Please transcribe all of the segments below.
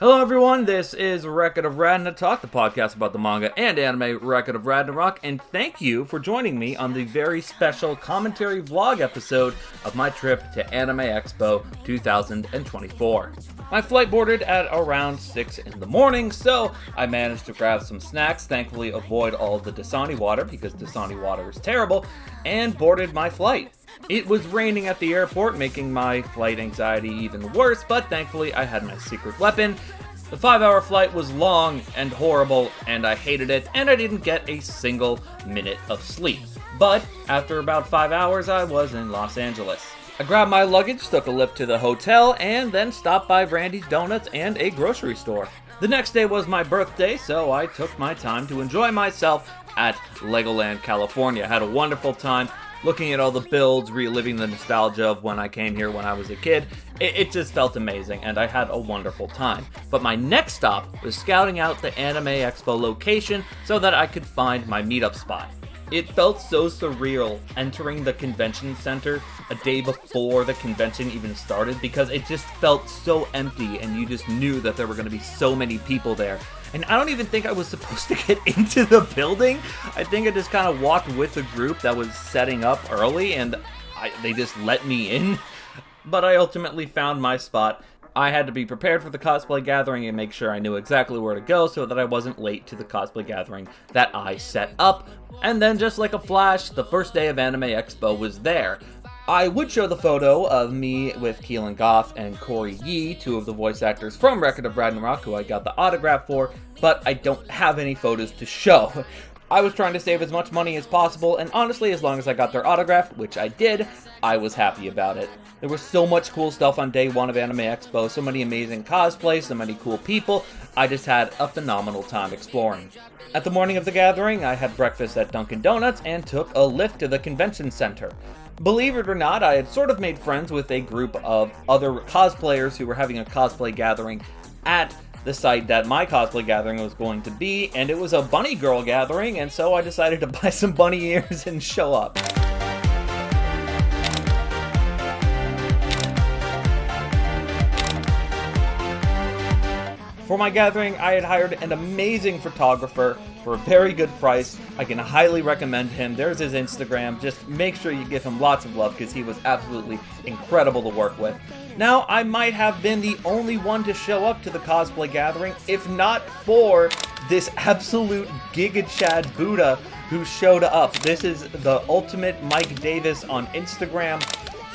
Hello everyone, this is Record of Ragnatalk, the podcast about the manga and anime Record of Ragnarok, and thank you for joining me on the very special commentary vlog episode of my trip to Anime Expo 2024. My flight boarded at around 6 in the morning, so I managed to grab some snacks, thankfully avoid all the Dasani water because Dasani water is terrible, and boarded my flight. It was raining at the airport, making my flight anxiety even worse, but thankfully I had my secret weapon. The 5-hour flight was long and horrible, and I hated it, and I didn't get a single minute of sleep. But after about 5 hours, I was in Los Angeles. I grabbed my luggage, took a lift to the hotel, and then stopped by Randy's Donuts and a grocery store. The next day was my birthday, so I took my time to enjoy myself at Legoland, California. I had a wonderful time looking at all the builds, reliving the nostalgia of when I came here when I was a kid. It just felt amazing, and I had a wonderful time. But my next stop was scouting out the Anime Expo location so that I could find my meetup spot. It felt so surreal entering the convention center a day before the convention even started because it just felt so empty and you just knew that there were going to be so many people there. And I don't even think I was supposed to get into the building. I think I just kind of walked with a group that was setting up early and they just let me in. But I ultimately found my spot. I had to be prepared for the cosplay gathering and make sure I knew exactly where to go so that I wasn't late to the cosplay gathering that I set up. And then just like a flash, the first day of Anime Expo was there. I would show the photo of me with Keelan Goff and Corey Yee, two of the voice actors from Record of Ragnarok, who I got the autograph for, but I don't have any photos to show. I was trying to save as much money as possible, and honestly, as long as I got their autograph, which I did, I was happy about it. There was so much cool stuff on day one of Anime Expo, so many amazing cosplays, so many cool people. I just had a phenomenal time exploring. At the morning of the gathering, I had breakfast at Dunkin' Donuts and took a lift to the convention center. Believe it or not, I had sort of made friends with a group of other cosplayers who were having a cosplay gathering at the site that my cosplay gathering was going to be, and it was a bunny girl gathering, and so I decided to buy some bunny ears and show up. For my gathering, I had hired an amazing photographer for a very good price. I can highly recommend him. There's his Instagram. Just make sure you give him lots of love because he was absolutely incredible to work with. Now, I might have been the only one to show up to the cosplay gathering, if not for this absolute Giga Chad Buddha who showed up. This is the ultimate Mike Davis on Instagram.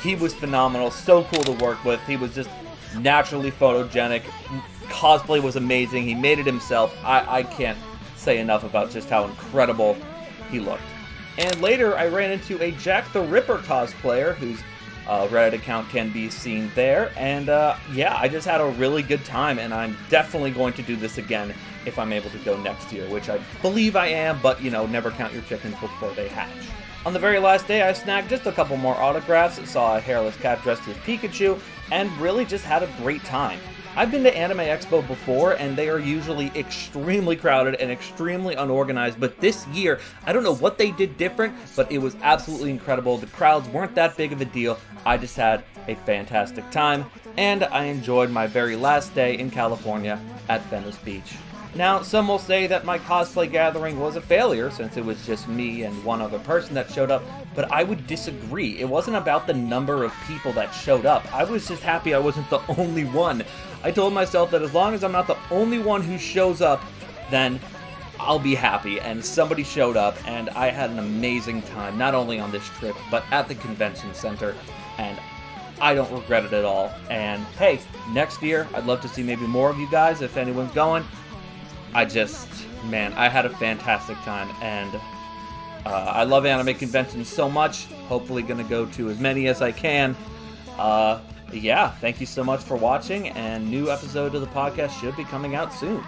He was phenomenal, so cool to work with. He was just naturally photogenic. Cosplay was amazing. He made it himself. I can't say enough about just how incredible he looked. And later, I ran into a Jack the Ripper cosplayer whose Reddit account can be seen there. And yeah, I just had a really good time, and I'm definitely going to do this again if I'm able to go next year, which I believe I am, but you know, never count your chickens before they hatch. On the very last day, I snagged just a couple more autographs, saw a hairless cat dressed as Pikachu, and really just had a great time. I've been to Anime Expo before, and they are usually extremely crowded and extremely unorganized, but this year, I don't know what they did different, but it was absolutely incredible. The crowds weren't that big of a deal. I just had a fantastic time, and I enjoyed my very last day in California at Venice Beach. Now, some will say that my cosplay gathering was a failure since it was just me and one other person that showed up, but I would disagree. It wasn't about the number of people that showed up. I was just happy I wasn't the only one. I told myself that as long as I'm not the only one who shows up, then I'll be happy, and somebody showed up, and I had an amazing time, not only on this trip, but at the convention center, and I don't regret it at all. And hey, next year, I'd love to see maybe more of you guys if anyone's going. I had a fantastic time, and I love anime conventions so much. Hopefully gonna go to as many as I can. Yeah, thank you so much for watching, and new episode of the podcast should be coming out soon.